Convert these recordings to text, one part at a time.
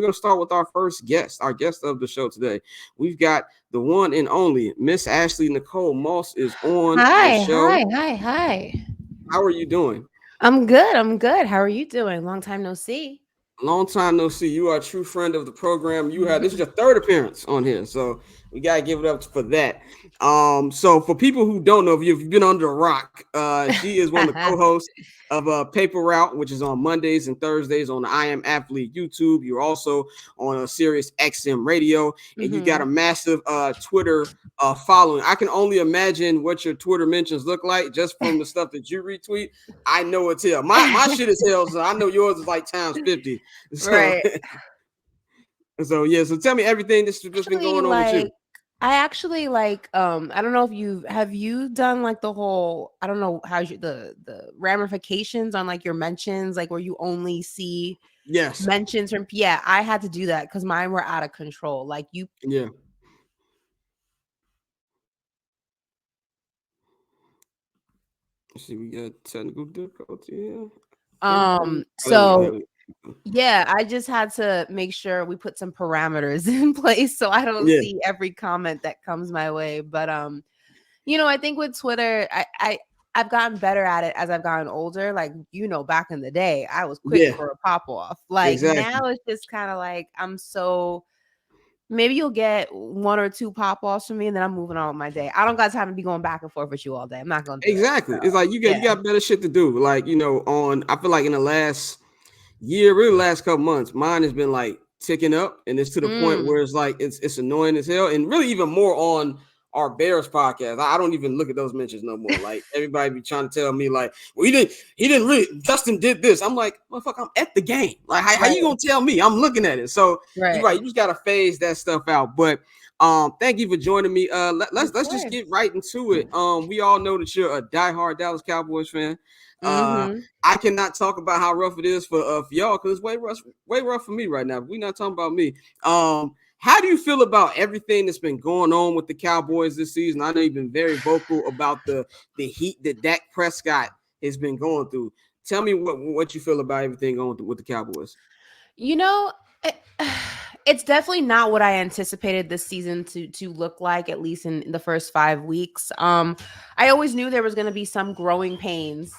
we're going to start with our first guest, our guest of the show today. We've got the one and only Miss Ashley Nicole Moss is on the Hi, show. hi, hi, hi. How are you doing? I'm good. I'm good. How are you doing? Long time no see. Long time no see. You are a true friend of the program. This is your third appearance on here, so we gotta give it up for that. So for people who don't know, if you've been under a rock, she is one of the co-hosts of Paper Route, which is on Mondays and Thursdays on the I Am Athlete YouTube. You're also on a Sirius XM radio, and you got a massive Twitter following. I can only imagine what your Twitter mentions look like just from the stuff that you retweet. I know it's hell. My shit is hell, so I know yours is like times 50. So, Right. so yeah. So tell me everything that's been Actually, going on with you. I actually I don't know if you done like the whole, I don't know how the ramifications on like your mentions, like where you only see Yes. mentions from, yeah, I had to do that because mine were out of control. Like you Yeah. Let's see, we got technical difficulty here. Everything. Oh, there we go. There so we go. yeah, I just had to make sure we put some parameters in place so I don't Yeah. see every comment that comes my way. But I think with Twitter, I've gotten better at it as I've gotten older. Like, back in the day, I was quick Yeah. for a pop off. Like Exactly. now it's just kind of like maybe you'll get one or two pop offs from me and then I'm moving on with my day. I don't got time to be going back and forth with you all day. I'm not gonna do it. Exactly. So It's like you yeah. got better shit to do. Like I feel like in the last year, really last couple months, mine has been like ticking up, and it's to the point Mm, where it's like it's annoying as hell, and really even more on our Bears podcast. I don't even look at those mentions no more. Like everybody be trying to tell me like, well, he didn't really. Justin did this. I'm like, motherfucker, I'm at the game. Like, how right, you gonna tell me? I'm looking at it. So you're right. right. You just gotta phase that stuff out. But thank you for joining me. Of Let's just course. get right into it. We all know that you're a diehard Dallas Cowboys fan. Uh, Mm-hmm. I cannot talk about how rough it is for y'all because it's way rough for me right now. We're not talking about me. How do you feel about everything that's been going on with the Cowboys this season? I know you've been very vocal about the heat that Dak Prescott has been going through. Tell me what you feel about everything going through with the Cowboys. You know, it, it's definitely not what I anticipated this season to look like, at least in the first 5 weeks. I always knew there was going to be some growing pains.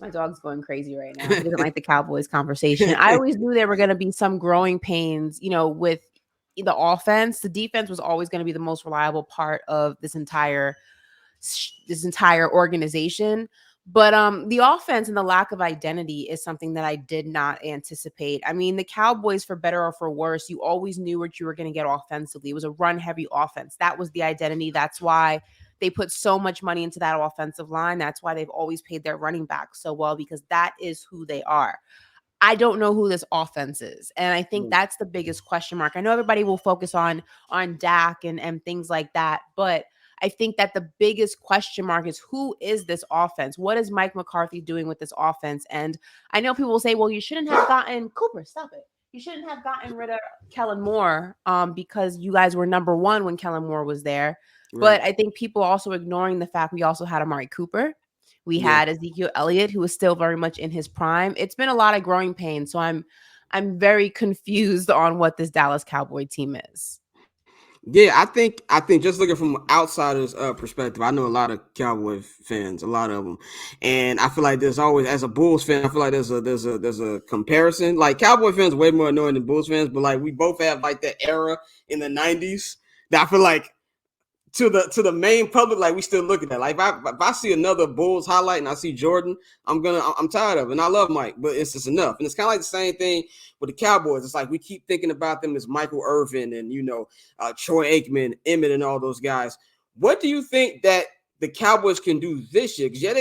My dog's going crazy right now. He doesn't like the Cowboys conversation. I always knew there were going to be some growing pains, with the offense. The defense was always going to be the most reliable part of this entire organization. But the offense and the lack of identity is something that I did not anticipate. I mean, the Cowboys, for better or for worse, you always knew what you were going to get offensively. It was a run heavy offense. That was the identity. That's why they put so much money into that offensive line. That's why they've always paid their running backs so well, because that is who they are. I don't know who this offense is. And I think that's the biggest question mark. I know everybody will focus on Dak and things like that, but I think that the biggest question mark is, who is this offense? What is Mike McCarthy doing with this offense? And I know people will say, well, you shouldn't have gotten Cooper, stop it. You shouldn't have gotten rid of Kellen Moore because you guys were number one when Kellen Moore was there. Right. But I think people also ignoring the fact we also had Amari Cooper. We Yeah. had Ezekiel Elliott, who was still very much in his prime. It's been a lot of growing pains. So I'm very confused on what this Dallas Cowboy team is. Yeah, I think just looking from an outsider's perspective, I know a lot of Cowboy fans, a lot of them, and I feel like there's always, as a Bulls fan, I feel like there's a comparison. Like Cowboy fans are way more annoying than Bulls fans, but like we both have like that era in the '90s that I feel like to the main public, like we still looking at. Like if I see another Bulls highlight and I see Jordan, I'm tired of it. And I love Mike, but it's just enough. And it's kind of like the same thing with the Cowboys. It's like we keep thinking about them as Michael Irvin and Troy Aikman, Emmett, and all those guys. What do you think that the Cowboys can do this year? Because yeah,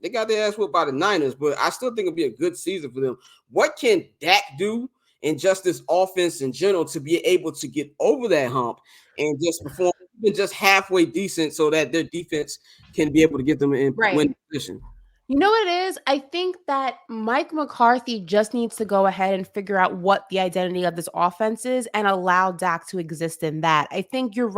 they got their ass whooped by the Niners, but I still think it'll be a good season for them. What can Dak do and just this offense in general to be able to get over that hump and just perform even just halfway decent so that their defense can be able to get them in Right. win position? You know what it is? I think that Mike McCarthy just needs to go ahead and figure out what the identity of this offense is and allow Dak to exist in that. I think you're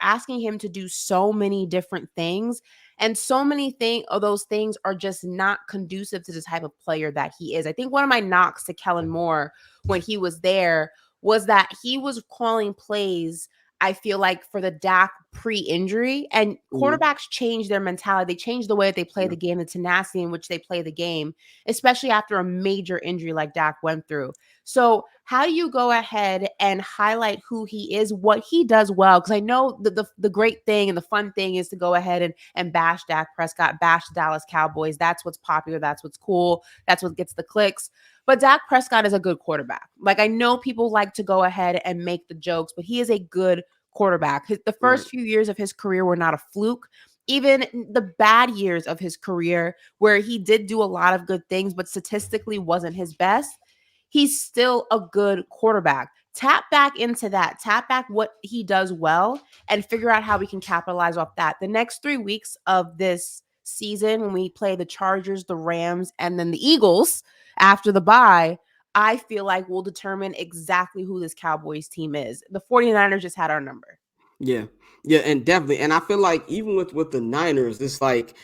asking him to do so many different things, and so many of those things are just not conducive to the type of player that he is. I think one of my knocks to Kellen Moore when he was there was that he was calling plays, I feel like, for the Dak pre-injury, and quarterbacks change their mentality. They change the way that they play the game, the tenacity in which they play the game, especially after a major injury like Dak went through. So how do you go ahead and highlight who he is, what he does well? Because I know the great thing and the fun thing is to go ahead and bash Dak Prescott, bash the Dallas Cowboys. That's what's popular. That's what's cool. That's what gets the clicks. But Dak Prescott is a good quarterback. Like, I know people like to go ahead and make the jokes, but he is a good quarterback. The first few years of his career were not a fluke. Even the bad years of his career, where he did do a lot of good things, but statistically wasn't his best, he's still a good quarterback. Tap back into that. Tap back what he does well and figure out how we can capitalize off that. The next 3 weeks of this season, when we play the Chargers, the Rams, and then the Eagles after the bye, I feel like will determine exactly who this Cowboys team is. The 49ers just had our number. Yeah, and definitely. And I feel like even with the Niners, it's like,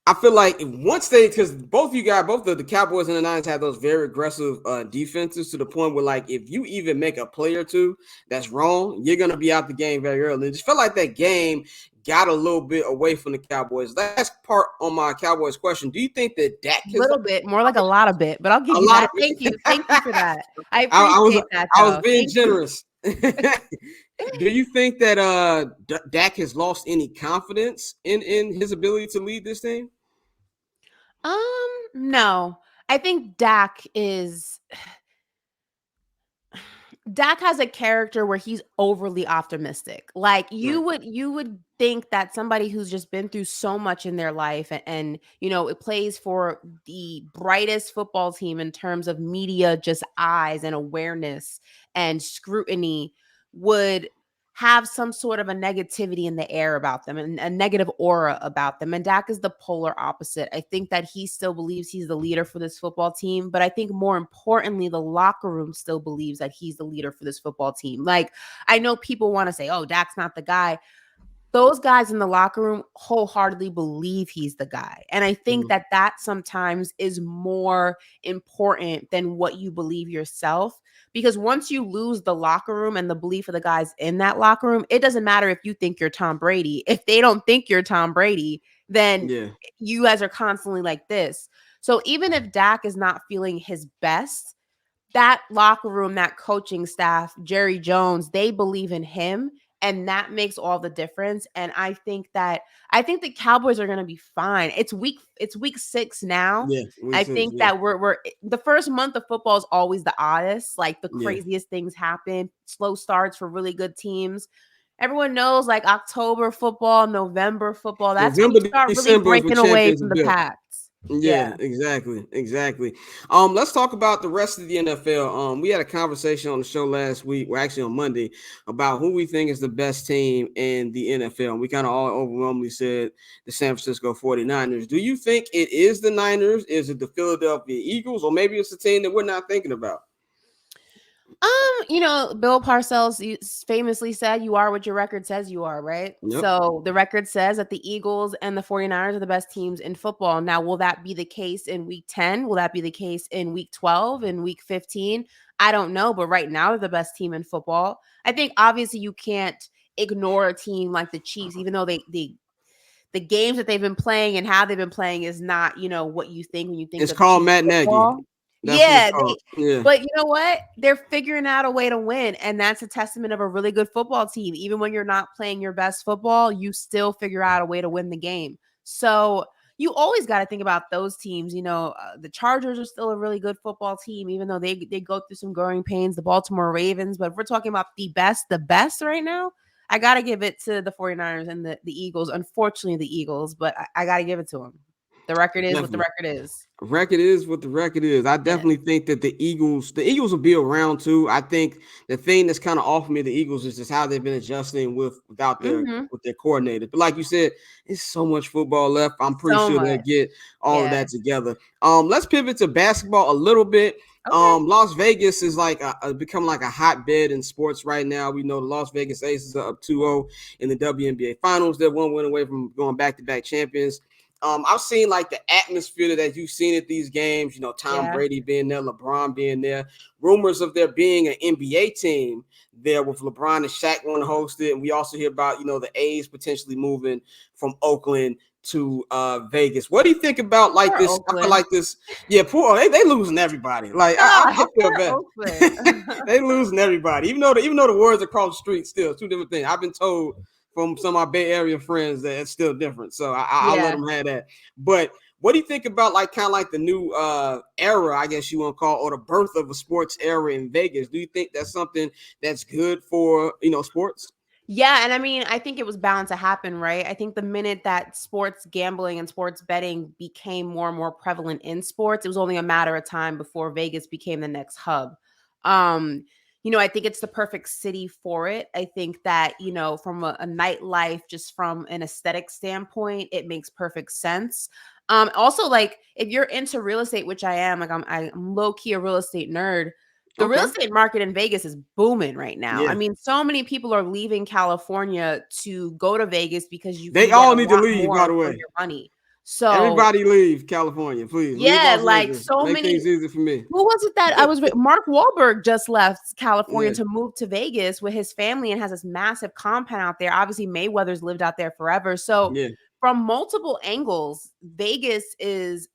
I feel like once they, because both the Cowboys and the Niners have those very aggressive defenses, to the point where, like, if you even make a play or two that's wrong, you're gonna be out the game very early. It just felt like that game got a little bit away from the Cowboys. That's part on my Cowboys question. Do you think that Dak A little bit, more like a lot of bit, but I'll give you that. Thank you for that. I appreciate that. I was being generous. Do you think that Dak has lost any confidence in his ability to lead this team? No. I think Dak has a character where he's overly optimistic. Like, you would think that somebody who's just been through so much in their life, and it plays for the brightest football team in terms of media, just eyes and awareness and scrutiny, would have some sort of a negativity in the air about them and a negative aura about them. And Dak is the polar opposite. I think that he still believes he's the leader for this football team, but I think more importantly, the locker room still believes that he's the leader for this football team. Like, I know people want to say, oh, Dak's not the guy. Those guys in the locker room wholeheartedly believe he's the guy. And I think that sometimes is more important than what you believe yourself. Because once you lose the locker room and the belief of the guys in that locker room, it doesn't matter if you think you're Tom Brady. If they don't think you're Tom Brady, then you guys are constantly like this. So even if Dak is not feeling his best, that locker room, that coaching staff, Jerry Jones, they believe in him. And that makes all the difference. And I think the Cowboys are going to be fine. It's week 6 now. Yeah, I think that we're the first month of football is always the oddest. Like, the craziest things happen. Slow starts for really good teams. Everyone knows, like, October football, November football. That's when we start really breaking away from the packs. Yeah, exactly. Let's talk about the rest of the NFL. We had a conversation on the show last week, or actually on Monday, about who we think is the best team in the NFL. We kind of all overwhelmingly said the San Francisco 49ers. Do you think it is the Niners? Is it the Philadelphia Eagles? Or maybe it's a team that we're not thinking about? Bill Parcells famously said, you are what your record says you are, right? Yep. So the record says that the Eagles and the 49ers are the best teams in football. Now, will that be the case in week 10? Will that be the case in week 12, in week 15? I don't know, but right now they're the best team in football. I think obviously you can't ignore a team like the Chiefs, even though the games that they've been playing and how they've been playing is not, what you think when you think it's of called Matt Nagy. Yeah, but you know what? They're figuring out a way to win, and that's a testament of a really good football team. Even when you're not playing your best football, you still figure out a way to win the game. So you always got to think about those teams. The Chargers are still a really good football team, even though they go through some growing pains. The Baltimore Ravens, but if we're talking about the best right now, I got to give it to the 49ers and the Eagles. Unfortunately, the Eagles, but I got to give it to them. The record is what the record is. Record is what the record is. I definitely think that the Eagles will be around too. I think the thing that's kind of off me, the Eagles, is just how they've been adjusting without their coordinator. But like you said, it's so much football left. I'm pretty sure they'll get all of that together. Let's pivot to basketball a little bit. Okay. Las Vegas is like become like a hotbed in sports right now. We know the Las Vegas Aces are up 2-0 in the WNBA finals. They're one win away from going back-to-back champions. I've seen like the atmosphere that you've seen at these games, Tom Yeah. Brady being there, LeBron being there, rumors of there being an NBA team there with LeBron and Shaq want to host it. And we also hear about, the A's potentially moving from Oakland to Vegas. What do you think about like Poor this? I feel Oakland. like this, yeah, poor they losing everybody. Like I God, feel poor bad. Oakland. They losing everybody. Even though the words across the street still two different things. I've been told from some of my Bay Area friends that it's still different. So I'll let Yeah. them have that. But what do you think about like kind of like the new era, I guess you want to call, or the birth of a sports era in Vegas? Do you think that's something that's good for sports? Yeah, and I mean, I think it was bound to happen, right? I think the minute that sports gambling and sports betting became more and more prevalent in sports, it was only a matter of time before Vegas became the next hub. Um, I think it's the perfect city for it. I think that, from a nightlife, just from an aesthetic standpoint, it makes perfect sense. Also, like if you're into real estate, which I am, like I'm low key a real estate nerd. The real Okay. estate market in Vegas is booming right now. I Yeah. mean, so many people are leaving California to go to Vegas because you They can get all a need to lot leave, by more the for way. your money. So, Everybody leave California, please. Leave yeah, Las like Vegas. so Make many. things easy for me. Who was it that I was with? Mark Wahlberg just left California Yeah. to move to Vegas with his family and has this massive compound out there. Obviously, Mayweather's lived out there forever. So, Yeah. from multiple angles, Vegas is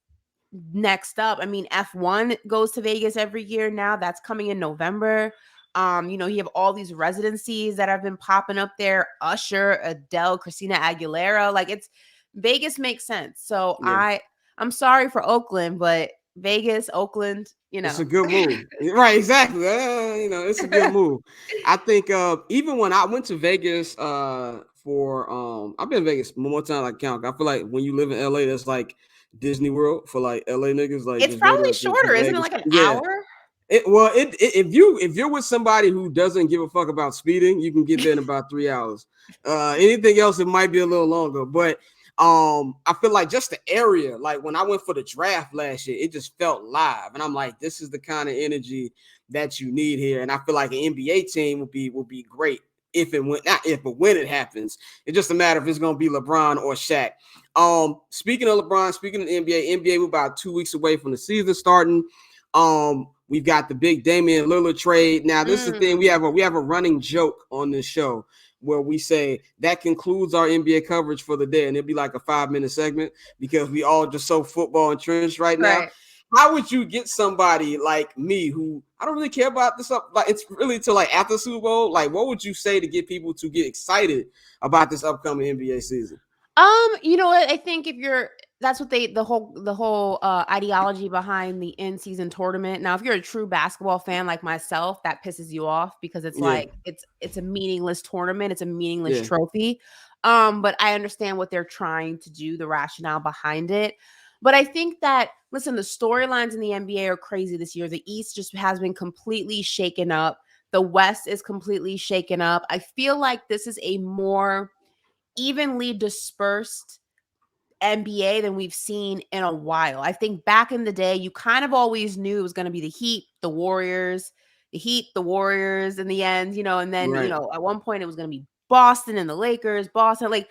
next up. I mean, F1 goes to Vegas every year now. That's coming in November. You have all these residencies that have been popping up there. Usher, Adele, Christina Aguilera. Like it's Vegas makes sense. So Yeah. I'm sorry for Oakland, but Vegas, Oakland, It's a good move. Right, exactly. It's a good move. I think even when I went to Vegas for I've been in Vegas more time I count. I feel like when you live in LA, that's like Disney World for like LA niggas. Like It's just go probably to shorter, isn't it? Vegas. Like an Yeah. hour? If you're with somebody who doesn't give a fuck about speeding, you can get there in about 3 hours. Anything else, it might be a little longer. But I feel like just the area, like when I went for the draft last year, it just felt live, and I'm like, this is the kind of energy that you need here. And I feel like an NBA team would be great if it went, not if, but when it happens. It's just a matter if it's going to be LeBron or Shaq. Speaking of LeBron, speaking of the NBA, we're about 2 weeks away from the season starting. We've got the big Damian Lillard trade. Now, this is the thing. We have a running joke on this show where we say that concludes our NBA coverage for the day, and it'll be like a 5-minute segment because we all just so football entrenched right now. Right. How would you get somebody like me who I don't really care about this up, like it's really till like after Super Bowl? Like, what would you say to get people to get excited about this upcoming NBA season? You know what? I think that's what the whole ideology behind the in-season tournament. Now, if you're a true basketball fan like myself, that pisses you off because it's Yeah. like it's a meaningless tournament, it's a meaningless Yeah. trophy. But I understand what they're trying to do, the rationale behind it. But I think that listen, the storylines in the NBA are crazy this year. The East just has been completely shaken up. The West is completely shaken up. I feel like this is a more evenly dispersed NBA than we've seen in a while. I think back in the day, you kind of always knew it was going to be the Heat, the Warriors, in the end, and then, Right. At one point it was going to be Boston and the Lakers, Boston. Like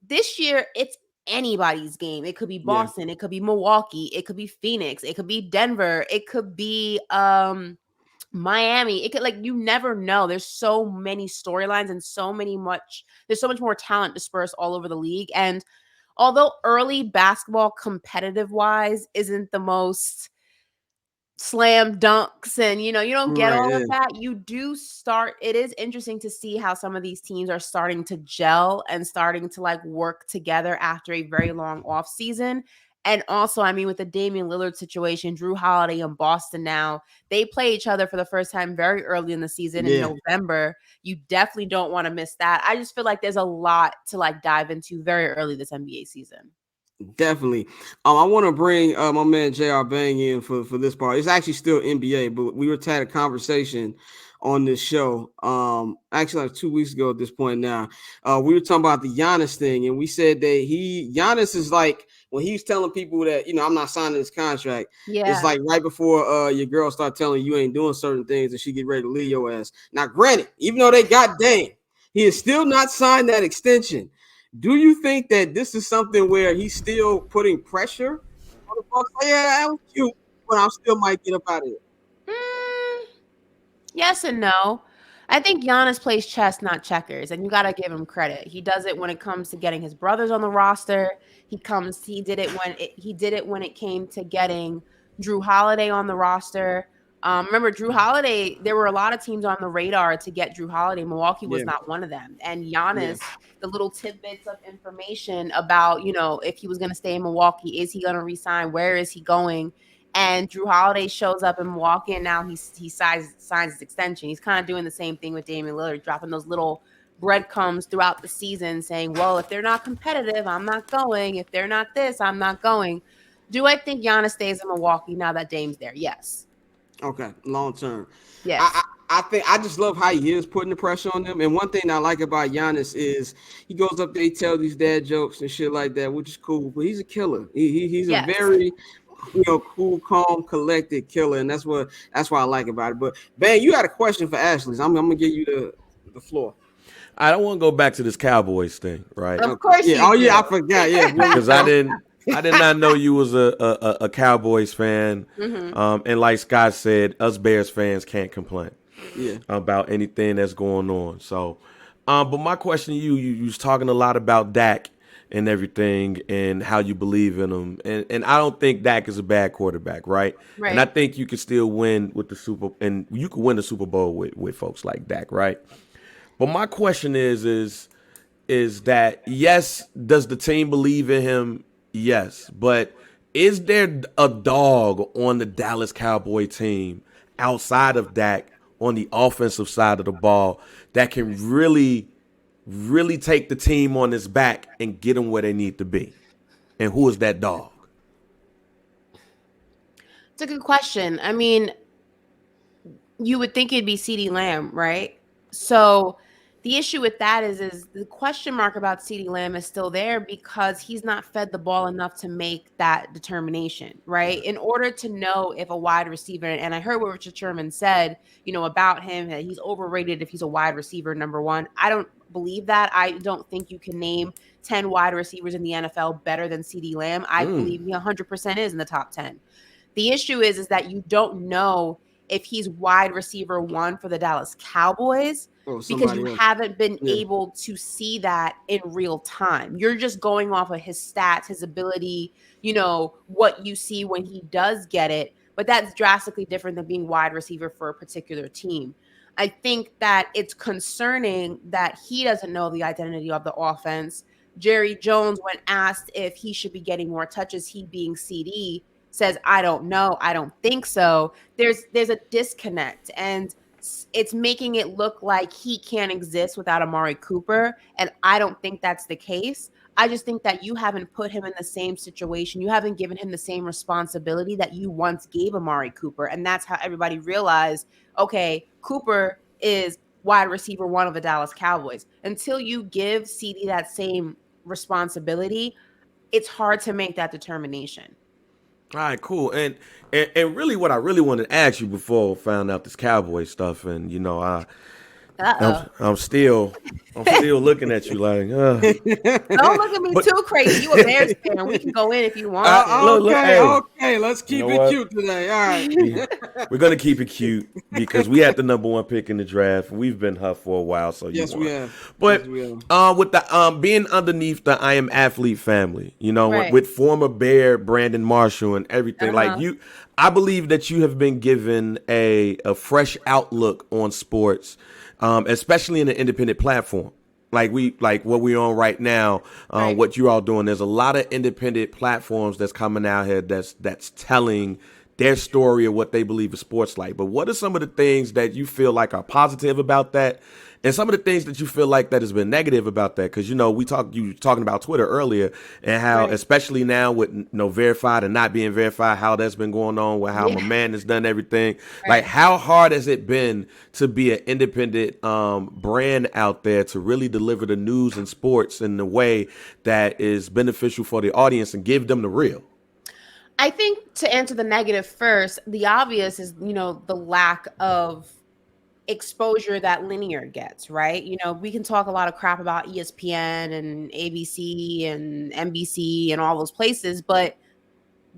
this year, it's anybody's game. It could be Yeah. Boston, it could be Milwaukee, it could be Phoenix, it could be Denver, it could be Miami. It could like you never know. There's so many storylines and there's so much more talent dispersed all over the league. And although early basketball competitive wise isn't the most slam dunks and you don't get Right. all Yeah. of that, it is interesting to see how some of these teams are starting to gel and starting to like work together after a very long off season. And also, I mean, with the Damian Lillard situation, Drew Holiday and Boston now, they play each other for the first time very early in the season in Yeah. November. You definitely don't want to miss that. I just feel like there's a lot to like dive into very early this NBA season. Definitely. I want to bring my man JR Bang in for this part. It's actually still NBA, but we were had a conversation on this show. Actually like 2 weeks ago at this point now. We were talking about the Giannis thing, and we said that Giannis is like when he's telling people that, I'm not signing this contract. It's Yeah. like right before your girl start telling you ain't doing certain things and she get ready to leave your ass. Now, granted, even though they got Dame, he is still not signed that extension. Do you think that this is something where he's still putting pressure on the Bucks? Like, yeah, that was cute, but I still might get up out of here. Mm, yes and no. I think Giannis plays chess, not checkers, and you got to give him credit. He does it when it comes to getting his brothers on the roster. He did it when it came to getting Drew Holiday on the roster. Remember Drew Holiday? There were a lot of teams on the radar to get Drew Holiday. Milwaukee was Yeah, not one of them. And yeah. Giannis, the little tidbits of information about if he was going to stay in Milwaukee, is he going to resign? Where is he going? And Drew Holiday shows up in Milwaukee, and now he signs his extension. He's kind of doing the same thing with Damian Lillard, dropping those little breadcrumbs throughout the season, saying, "Well, if they're not competitive, I'm not going. If they're not this, I'm not going." Do I think Giannis stays in Milwaukee now that Dame's there? Yes. Okay, long term. I, Yes. I think I just love how he is putting the pressure on them. And one thing I like about Giannis is he goes up there, he tells these dad jokes and shit like that, which is cool. But he's a killer. He's a Yes. very cool, calm, collected killer, and that's what I like about it. But Ben, you had a question for Ashley. I'm gonna give you the floor. I don't want to go back to this Cowboys thing, right? Of Okay. course Yeah. you Oh yeah, I do. forgot. Yeah. Because I did not know you was a Cowboys fan. And like Scott said, us Bears fans can't complain Yeah. about anything that's going on. So, but my question to you was talking a lot about Dak and everything and how you believe in him. And I don't think Dak is a bad quarterback, right? And I Right. think you can still win with and you can win the Super Bowl with folks like Dak, right? But my question is that yes, does the team believe in him? Yes, but is there a dog on the Dallas Cowboy team outside of Dak on the offensive side of the ball that can really take the team on his back and get them where they need to be? And who is that dog? It's a good question. I mean, you would think it'd be CeeDee Lamb, right? So the issue with that is the question mark about CeeDee Lamb is still there because he's not fed the ball enough to make that determination, right? In order to know if a wide receiver, and I heard what Richard Sherman said, about him, that he's overrated if he's a wide receiver number one. I don't believe that. I don't think you can name 10 wide receivers in the NFL better than CeeDee Lamb. I believe he 100% is in the top 10. The issue is that you don't know if he's wide receiver one for the Dallas Cowboys Or because you somebody else. haven't been Yeah. able to see that in real time. You're just going off of his stats, his ability, what you see when he does get it. But that's drastically different than being wide receiver for a particular team. I think that it's concerning that he doesn't know the identity of the offense. Jerry Jones, when asked if he should be getting more touches, he being CD, says, "I don't know. I don't think so." There's a disconnect, and it's making it look like he can't exist without Amari Cooper, and I don't think that's the case. I just think that you haven't put him in the same situation. You haven't given him the same responsibility that you once gave Amari Cooper, and that's how everybody realized, okay, Cooper is wide receiver one of the Dallas Cowboys. Until you give CD that same responsibility, it's hard to make that determination. All right, cool. And really, what I really wanted to ask you before I found out this Cowboy stuff, and Uh-oh. I'm still looking at you like, Don't look at me but too crazy. You a Bears fan. We can go in if you want. look, Okay. hey, Okay. Let's you keep know it what? cute today. All right. We're gonna keep it cute because we had the number one pick in the draft. We've been her for a while, so you Yes, we won. have. But Yes, we have. with the being underneath the I Am Athlete family, Right. with former Bear Brandon Marshall and everything, like Uh-huh. I believe that you have been given a fresh outlook on sports, especially in the independent platform. Like what we're on right now, Right. what you all doing. There's a lot of independent platforms that's coming out here that's telling their story of what they believe is sports like. But what are some of the things that you feel like are positive about that, and some of the things that you feel like that has been negative about that? Because you were talking about Twitter earlier and how, Right. especially now with verified and not being verified, how that's been going on with how Yeah. my man has done everything. Right. Like, how hard has it been to be an independent brand out there to really deliver the news and sports in a way that is beneficial for the audience and give them the real? I think to answer the negative first, the obvious is, the lack of exposure that linear gets, right? You know, we can talk a lot of crap about ESPN and ABC and NBC and all those places, but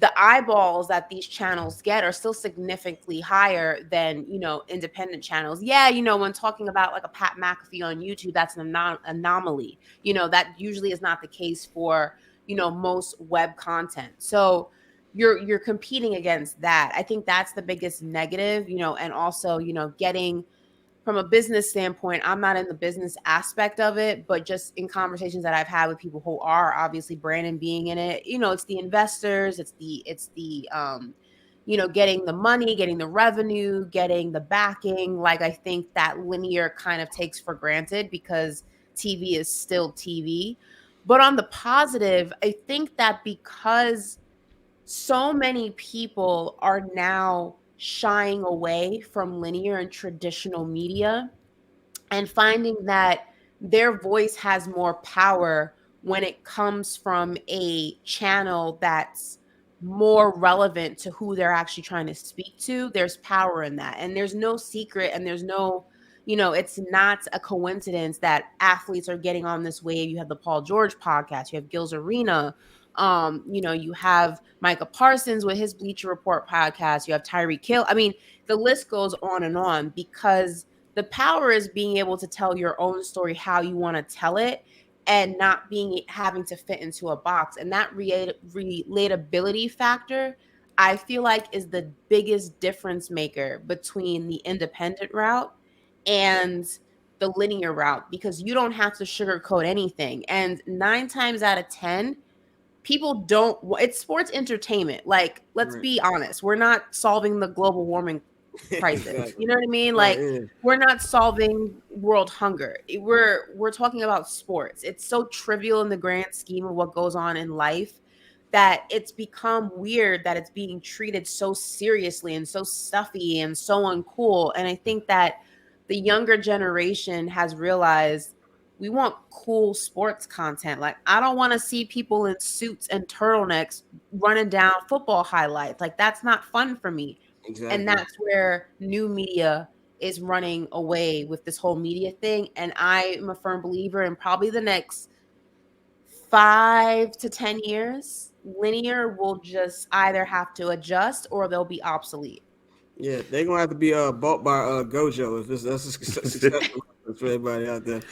the eyeballs that these channels get are still significantly higher than, you know, independent channels. Yeah, you know, when talking about like a Pat McAfee on YouTube, that's an anomaly. You know, that usually is not the case for, you know, most web content. So you're competing against that. I think that's the biggest negative, you know, and also, you know, getting from a business standpoint, I'm not in the business aspect of it, but just in conversations that I've had with people who are, obviously Brandon being in it, you know, it's the investors, it's the you know, getting the money, getting the revenue, getting the backing. Like, I think that linear kind of takes for granted because TV is still TV. But on the positive, I think that because so many people are now shying away from linear and traditional media and finding that their voice has more power when it comes from a channel that's more relevant to who they're actually trying to speak to. There's power in that. And there's no secret and there's no, you know, it's not a coincidence that athletes are getting on this wave. You have the Paul George podcast, you have Gil's Arena, you know, you have Micah Parsons with his Bleacher Report podcast, you have Tyreek Hill. I mean, the list goes on because the power is being able to tell your own story how you want to tell it and not being having to fit into a box. And that relatability factor, I feel like, is the biggest difference maker between the independent route and the linear route, because you don't have to sugarcoat anything. And 9 times out of 10, people don't, it's sports entertainment. Like, let's be honest, we're not solving the global warming crisis. Exactly. You know what I mean? Right, Like, yeah. we're not solving world hunger. We're talking about sports. It's so trivial in the grand scheme of what goes on in life that it's become weird that it's being treated so seriously and so stuffy and so uncool. And I think that the younger generation has realized we want cool sports content. Like, I don't want to see people in suits and turtlenecks running down football highlights. Like, that's not fun for me. Exactly. And that's where new media is running away with this whole media thing. And I am a firm believer in probably the next 5 to 10 years, linear will just either have to adjust or they'll be obsolete. Yeah, they're gonna have to be bought by Gojo if that's a successful for everybody out there.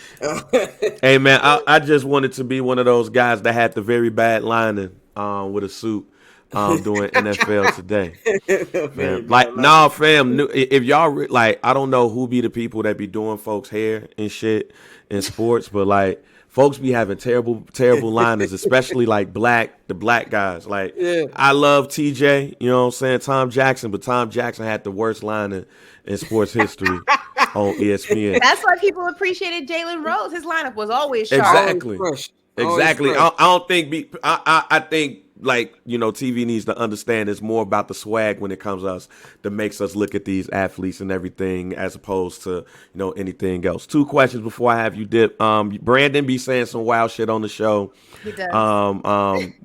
Hey man, I just wanted to be one of those guys that had the very bad lining with a suit doing NFL today. Very Man, bad. like, nah, fam. If y'all like, I don't know who be the people that be doing folks' hair and shit in sports, but like, folks be having terrible liners, especially like the black guys. Like, Yeah. I love TJ, you know what I'm saying, Tom Jackson, but Tom Jackson had the worst lining in sports history on ESPN. That's why people appreciated Jalen Rose. His lineup was always sharp. Exactly. Always fresh. Exactly. Always fresh. I don't think I think, like, you know, TV needs to understand it's more about the swag when it comes to us that makes us look at these athletes and everything as opposed to, you know, anything else. 2 questions before I have you dip. Brandon be saying some wild shit on the show. He does.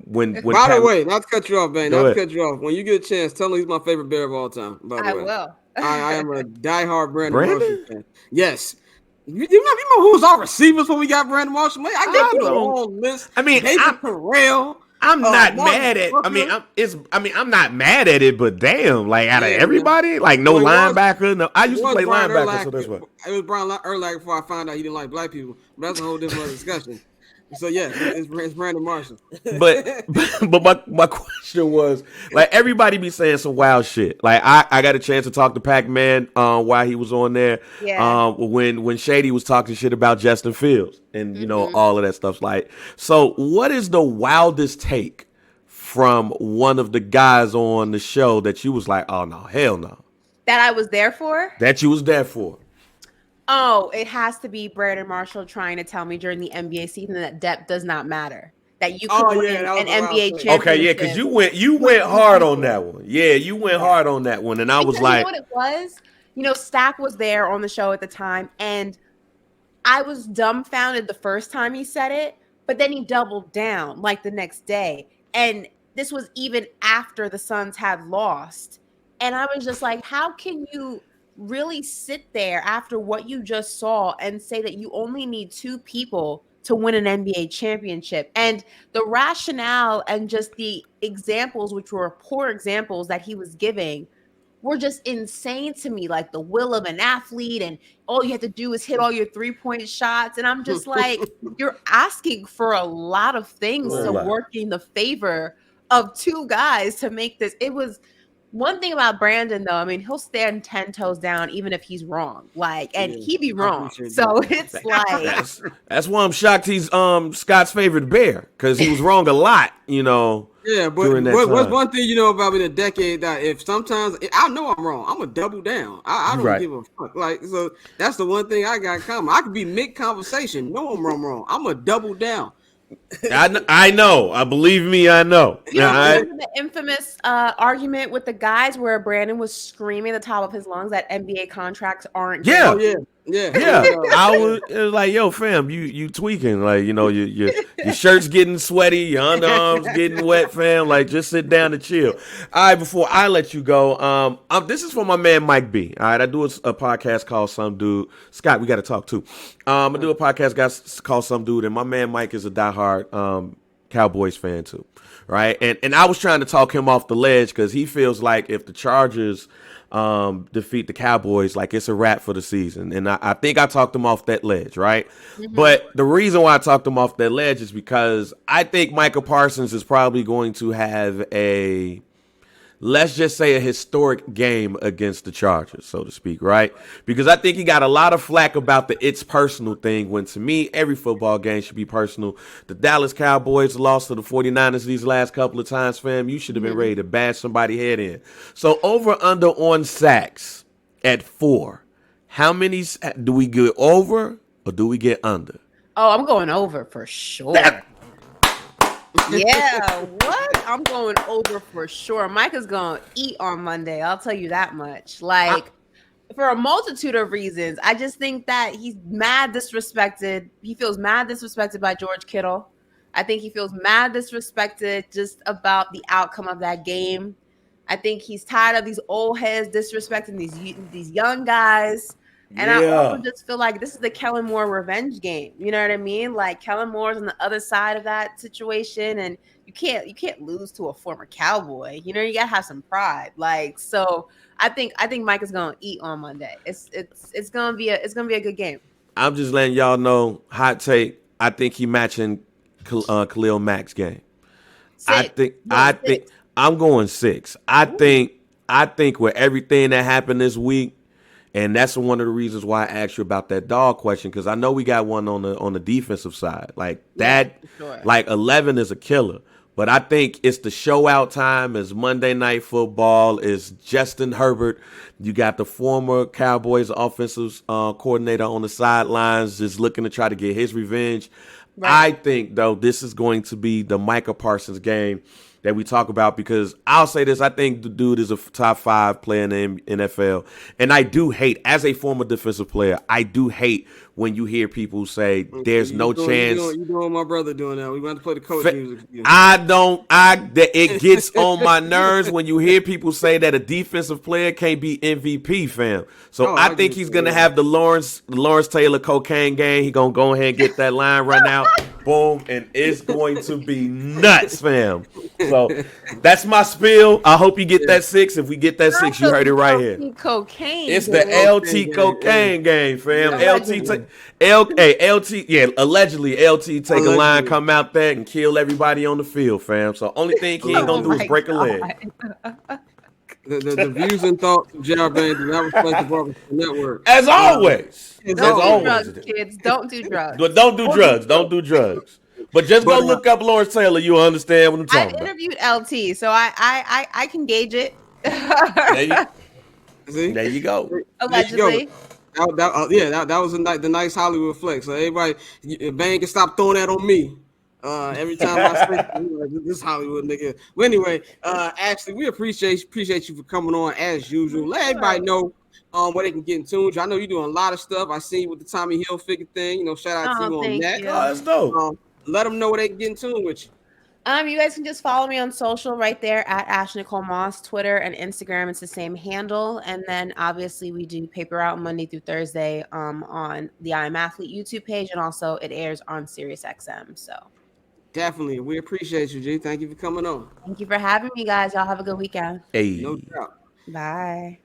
When By the way, not to cut you off, man. Go Not to ahead. cut you off. When you get a chance, tell him he's my favorite Bear of all time. By the I way, will. I am a diehard Brandon Brandon? Marshall fan. Yes. You know who was our receivers when we got Brandon Marshall? Man, I gave you the whole list. I mean, David Terrell. I'm not Marcus mad at. Booker. I'm not mad at it, but damn, like, out of Yeah, everybody, like, no Well, it was- linebacker. No, I used It to was play Brian linebacker, so Urlacher. that's what. It was Brian Urlacher before I found out he didn't like black people. But that's a whole different discussion. So yeah, it's Brandon Marshall. But my question was, like, everybody be saying some wild shit. Like, I got a chance to talk to Pac-Man while he was on there. Yeah. When Shady was talking shit about Justin Fields and you know all of that stuff. Like, so what is the wildest take from one of the guys on the show that you was like, oh no, hell no, That I was there for? that you was there for? Oh, it has to be Brandon Marshall trying to tell me during the NBA season that depth does not matter. That you could win that was an the wild NBA thing. championship. Okay, yeah, because you went hard on that one. Yeah, you went hard on that one, and I was Because like, you know what it was? You know, Stack was there on the show at the time, and I was dumbfounded the first time he said it, but then he doubled down like the next day. And this was even after the Suns had lost. And I was just like, how can you really sit there after what you just saw and say that you only need 2 people to win an NBA championship. And the rationale and just the examples, which were poor examples that he was giving, were just insane to me. Like the will of an athlete, and all you have to do is hit all your 3-point shots. And I'm just like, you're asking for a lot of things to work in the favor of 2 guys to make this. It was one thing about Brandon, though. I mean, he'll stand 10 toes down even if he's wrong. Like, and he be wrong. So it's like that's why I'm shocked he's Scott's favorite bear, because he was wrong a lot, you know. Yeah, but what's one thing you know about me in a decade, that if sometimes I know I'm wrong, I'm gonna double down. I don't give a fuck. Like, so that's the one thing I got in common. I could be mid conversation, know I'm wrong. I'm gonna double down. I know. I believe me. I know. You remember the infamous argument with the guys where Brandon was screaming at the top of his lungs that NBA contracts aren't good? Oh, yeah. It was like, yo, fam, you tweaking. Like, you know, your shirt's getting sweaty, your underarms getting wet, fam. Like, just sit down and chill. All right, before I let you go, this is for my man Mike B. All right, I do a podcast called Some Dude. Scott, we got to talk too. I do a podcast called Some Dude, and my man Mike is a diehard Cowboys fan too, right? And I was trying to talk him off the ledge because he feels like if the Chargers defeat the Cowboys, like it's a wrap for the season. And I think I talked him off that ledge, right? Mm-hmm. But the reason why I talked him off that ledge is because I think Micah Parsons is probably going to have let's just say a historic game against the Chargers, so to speak, right? Because I think he got a lot of flack about the it's personal thing, when to me, every football game should be personal. The Dallas Cowboys lost to the 49ers these last couple of times, fam. You should have been ready to bash somebody's head in. So over under on sacks at 4. How many do we get over or do we get under? Oh, I'm going over for sure. Yeah, what? I'm going over for sure. Micah's going to eat on Monday. I'll tell you that much. Like, for a multitude of reasons. I just think that he's mad disrespected. He feels mad disrespected by George Kittle. I think he feels mad disrespected just about the outcome of that game. I think he's tired of these old heads disrespecting these young guys. And I also just feel like this is the Kellen Moore revenge game. You know what I mean? Like, Kellen Moore's on the other side of that situation, and you can't lose to a former Cowboy. You know, you gotta have some pride. Like, so I think Mike is gonna eat on Monday. It's gonna be a good game. I'm just letting y'all know, hot take. I think he matching Khalil Mack's game. 6. I think I'm going 6. I think with everything that happened this week. And that's one of the reasons why I asked you about that dog question, because I know we got one on the defensive side. Like that, like 11 is a killer. But I think it's the show out time. It's Monday Night Football. It's Justin Herbert. You got the former Cowboys offensive coordinator on the sidelines just looking to try to get his revenge. Right. I think, though, this is going to be the Micah Parsons game that we talk about, because I'll say this, I think the dude is a top 5 player in the NFL. And I do hate, as a former defensive player, I do hate when you hear people say there's no chance. You doing what my brother doing now. We want to play the coach music. It gets on my nerves when you hear people say that a defensive player can't be MVP, fam. So I think he's going to have the Lawrence Taylor cocaine game. He's going to go ahead and get that line run out. Boom. And it's going to be nuts, fam. So that's my spiel. I hope you get that 6. If we get that 6, you heard it right here. Cocaine. It's the LT cocaine game, fam. Allegedly LT take a line, come out there and kill everybody on the field, fam. So only thing he ain't gonna do is break a leg. The views and thoughts of J.R. Band do not reflect the Barbershop Network. As always. Don't do drugs, kids. Don't do drugs. But don't do drugs. Don't do drugs. But just go look up Lawrence Taylor. You'll understand what I'm talking about. I interviewed LT, so I can gauge it. There you go. Allegedly. That was the nice Hollywood flex. So everybody, Bang can stop throwing that on me. Every time I say this Hollywood nigga. But anyway, Ashley, we appreciate you for coming on as usual. Let everybody know where they can get in tune with you. I know you're doing a lot of stuff. I seen you with the Tommy Hilfiger thing. You know, shout out to you on that. Oh, that's dope. Let them know where they can get in tune with you. You guys can just follow me on social right there at Ash Nicole Moss, Twitter and Instagram. It's the same handle. And then obviously we do Paper Out Monday through Thursday on the I Am Athlete YouTube page, and also it airs on SiriusXM. So Definitely. We appreciate you, G. Thank you for coming on. thank you for having me, guys. Y'all have a good weekend. No Hey. doubt. Bye.